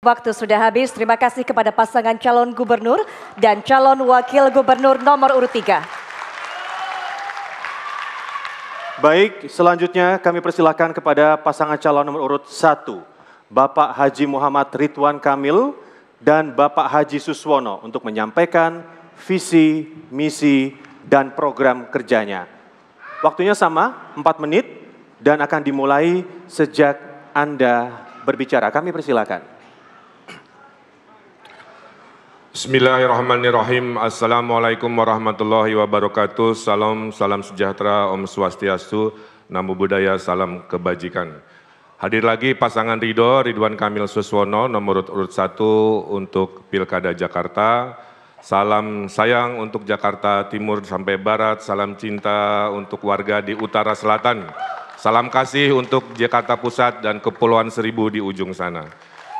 Waktu sudah habis, terima kasih kepada pasangan calon gubernur dan calon wakil gubernur nomor urut 3. Baik, selanjutnya kami persilakan kepada pasangan calon nomor urut 1, Bapak Haji Muhammad Ridwan Kamil dan Bapak Haji Suswono untuk menyampaikan visi, misi, dan program kerjanya. Waktunya sama, 4 menit, dan akan dimulai sejak Anda berbicara. Kami persilakan. Bismillahirrahmanirrahim. Assalamualaikum warahmatullahi wabarakatuh. Salam sejahtera, Om Swastiastu, Namo Buddhaya, salam kebajikan. Hadir lagi pasangan Ridwan Kamil Suswono, nomor urut 1 untuk Pilkada Jakarta. Salam sayang untuk Jakarta Timur sampai Barat, salam cinta untuk warga di Utara Selatan. Salam kasih untuk Jakarta Pusat dan Kepulauan Seribu di ujung sana.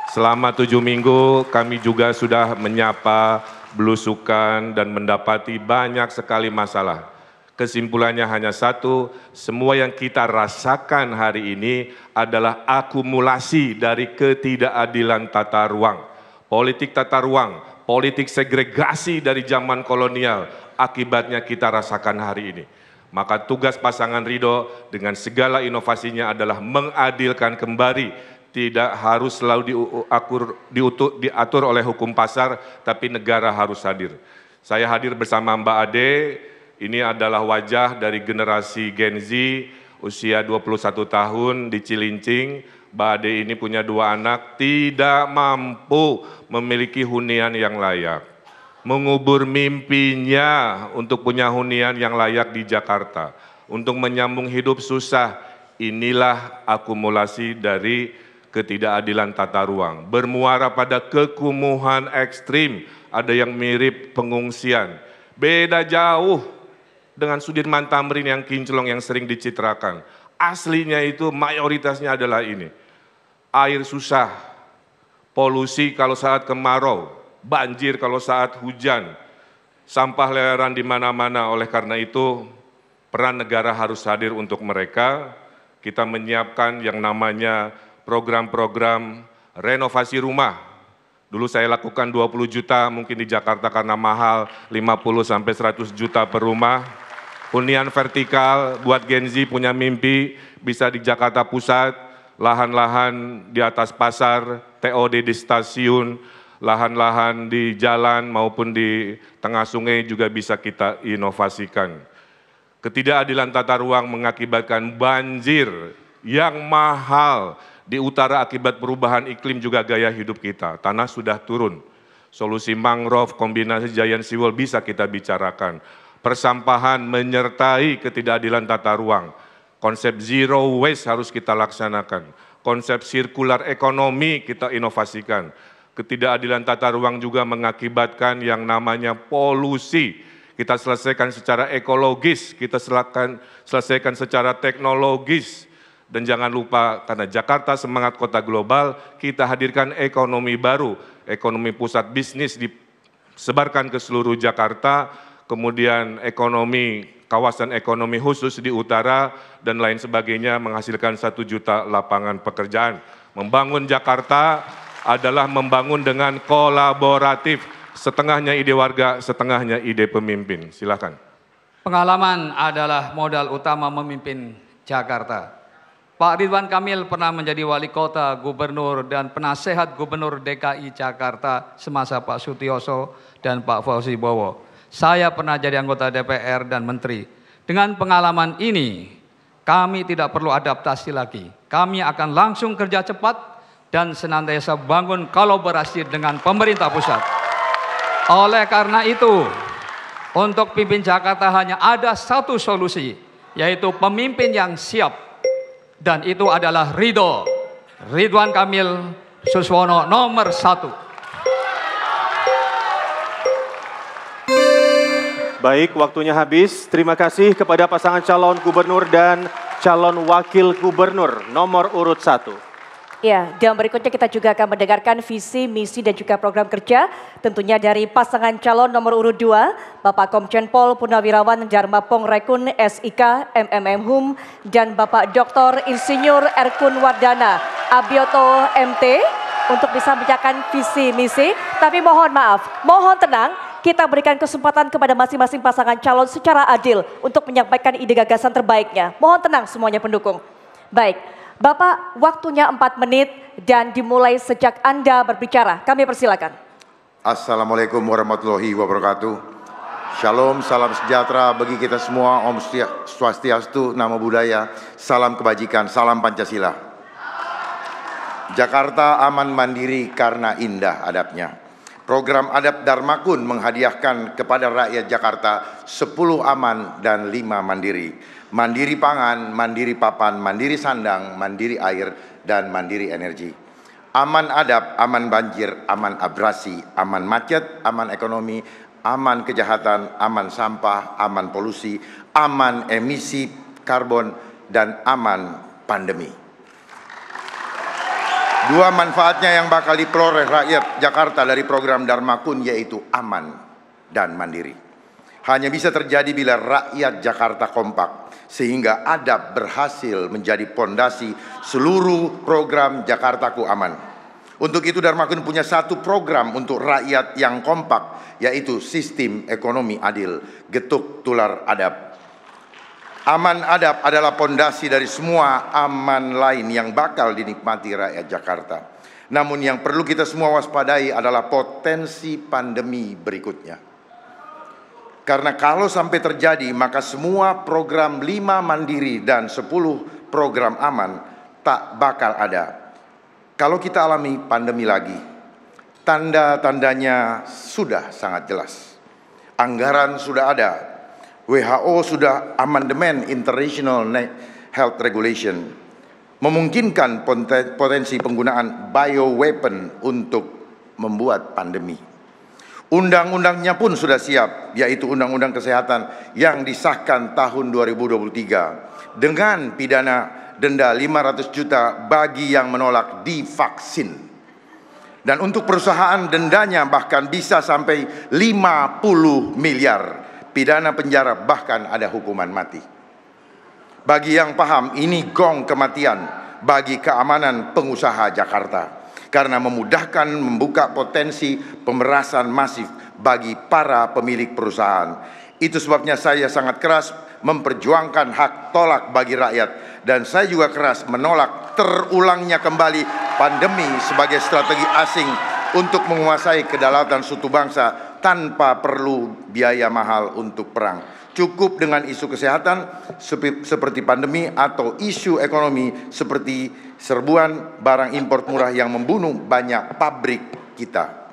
Selama 7 minggu kami juga sudah menyapa, belusukan, dan mendapati banyak sekali masalah. Kesimpulannya hanya satu, semua yang kita rasakan hari ini adalah akumulasi dari ketidakadilan tata ruang. Politik tata ruang, politik segregasi dari zaman kolonial, akibatnya kita rasakan hari ini. Maka tugas pasangan Ridho dengan segala inovasinya adalah mengadilkan kembali. Tidak harus selalu diatur oleh hukum pasar, tapi negara harus hadir. Saya hadir bersama Mbak Ade, ini adalah wajah dari generasi Gen Z, usia 21 tahun di Cilincing. Mbak Ade ini punya 2 anak, tidak mampu memiliki hunian yang layak. Mengubur mimpinya untuk punya hunian yang layak di Jakarta. Untuk menyambung hidup susah, inilah akumulasi dari ketidakadilan tata ruang, bermuara pada kekumuhan ekstrim, ada yang mirip pengungsian. Beda jauh dengan Sudirman Tamrin yang kinclong yang sering dicitrakan. Aslinya itu mayoritasnya adalah ini. Air susah, polusi kalau saat kemarau, banjir kalau saat hujan, sampah leleran di mana-mana. Oleh karena itu, peran negara harus hadir untuk mereka. Kita menyiapkan yang namanya program-program renovasi rumah. Dulu saya lakukan 20 juta, mungkin di Jakarta karena mahal, 50 sampai 100 juta per rumah. Hunian vertikal buat Gen Z punya mimpi, bisa di Jakarta Pusat, lahan-lahan di atas pasar, TOD di stasiun, lahan-lahan di jalan maupun di tengah sungai juga bisa kita inovasikan. Ketidakadilan tata ruang mengakibatkan banjir yang mahal. Di utara akibat perubahan iklim juga gaya hidup kita, tanah sudah turun. Solusi mangrove, kombinasi giant seawall bisa kita bicarakan. Persampahan menyertai ketidakadilan tata ruang. Konsep zero waste harus kita laksanakan. Konsep sirkular ekonomi kita inovasikan. Ketidakadilan tata ruang juga mengakibatkan yang namanya polusi. Kita selesaikan secara ekologis, kita selesaikan secara teknologis. Dan jangan lupa, karena Jakarta semangat kota global, kita hadirkan ekonomi baru, ekonomi pusat bisnis disebarkan ke seluruh Jakarta, kemudian ekonomi, kawasan ekonomi khusus di utara, dan lain sebagainya menghasilkan 1 juta lapangan pekerjaan. Membangun Jakarta adalah membangun dengan kolaboratif, setengahnya ide warga, setengahnya ide pemimpin. Silakan. Pengalaman adalah modal utama memimpin Jakarta. Pak Ridwan Kamil pernah menjadi wali kota, gubernur, dan penasehat gubernur DKI Jakarta semasa Pak Sutioso dan Pak Fauzi Bowo. Saya pernah jadi anggota DPR dan menteri. Dengan pengalaman ini, kami tidak perlu adaptasi lagi. Kami akan langsung kerja cepat dan senantiasa bangun kolaborasi dengan pemerintah pusat. Oleh karena itu, untuk pimpin Jakarta hanya ada satu solusi, yaitu pemimpin yang siap. Dan itu adalah Ridwan Kamil Suswono nomor 1. Baik, waktunya habis. Terima kasih kepada pasangan calon gubernur dan calon wakil gubernur nomor urut 1. Ya, dan berikutnya kita juga akan mendengarkan visi, misi, dan juga program kerja tentunya dari pasangan calon nomor urut 2, Bapak Komjen Pol Purnawirawan Dharma Pongrekun SIK MMM Hum dan Bapak Dr. Insinyur Erkun Wardana Abioto MT untuk bisa menjalankan visi misi. Tapi mohon maaf, mohon tenang, kita berikan kesempatan kepada masing-masing pasangan calon secara adil untuk menyampaikan ide gagasan terbaiknya. Mohon tenang semuanya pendukung. Baik, Bapak waktunya 4 menit dan dimulai sejak Anda berbicara. Kami persilakan. Assalamualaikum warahmatullahi wabarakatuh. Shalom, salam sejahtera bagi kita semua. Om Swastiastu, Namo Buddhaya, salam kebajikan, salam Pancasila. Jakarta aman mandiri karena indah adabnya. Program Adab Dharmakun menghadiahkan kepada rakyat Jakarta 10 aman dan 5 mandiri. Mandiri pangan, mandiri papan, mandiri sandang, mandiri air, dan mandiri energi. Aman adab, aman banjir, aman abrasi, aman macet, aman ekonomi, aman kejahatan, aman sampah, aman polusi, aman emisi karbon, dan aman pandemi. Dua manfaatnya yang bakal diperoleh rakyat Jakarta dari program Dharmakun yaitu aman dan mandiri. Hanya bisa terjadi bila rakyat Jakarta kompak, sehingga adab berhasil menjadi pondasi seluruh program Jakartaku Aman. Untuk itu Dharmakun punya satu program untuk rakyat yang kompak, yaitu sistem ekonomi adil, getuk tular adab. Aman adab adalah pondasi dari semua aman lain yang bakal dinikmati rakyat Jakarta. Namun yang perlu kita semua waspadai adalah potensi pandemi berikutnya. Karena kalau sampai terjadi, maka semua program 5 mandiri dan 10 program aman tak bakal ada. Kalau kita alami pandemi lagi, tanda-tandanya sudah sangat jelas. Anggaran sudah ada, WHO sudah amandemen International Health Regulation, memungkinkan potensi penggunaan bioweapon untuk membuat pandemi. Undang-undangnya pun sudah siap, yaitu Undang-Undang Kesehatan yang disahkan tahun 2023 dengan pidana denda 500 juta bagi yang menolak divaksin. Dan untuk perusahaan dendanya bahkan bisa sampai 50 miliar, pidana penjara, bahkan ada hukuman mati. Bagi yang paham, ini gong kematian bagi keamanan pengusaha Jakarta. Karena memudahkan membuka potensi pemerasan masif bagi para pemilik perusahaan. Itu sebabnya saya sangat keras memperjuangkan hak tolak bagi rakyat. Dan saya juga keras menolak terulangnya kembali pandemi sebagai strategi asing untuk menguasai kedaulatan suatu bangsa tanpa perlu biaya mahal untuk perang. Cukup dengan isu kesehatan seperti pandemi atau isu ekonomi seperti serbuan barang impor murah yang membunuh banyak pabrik kita.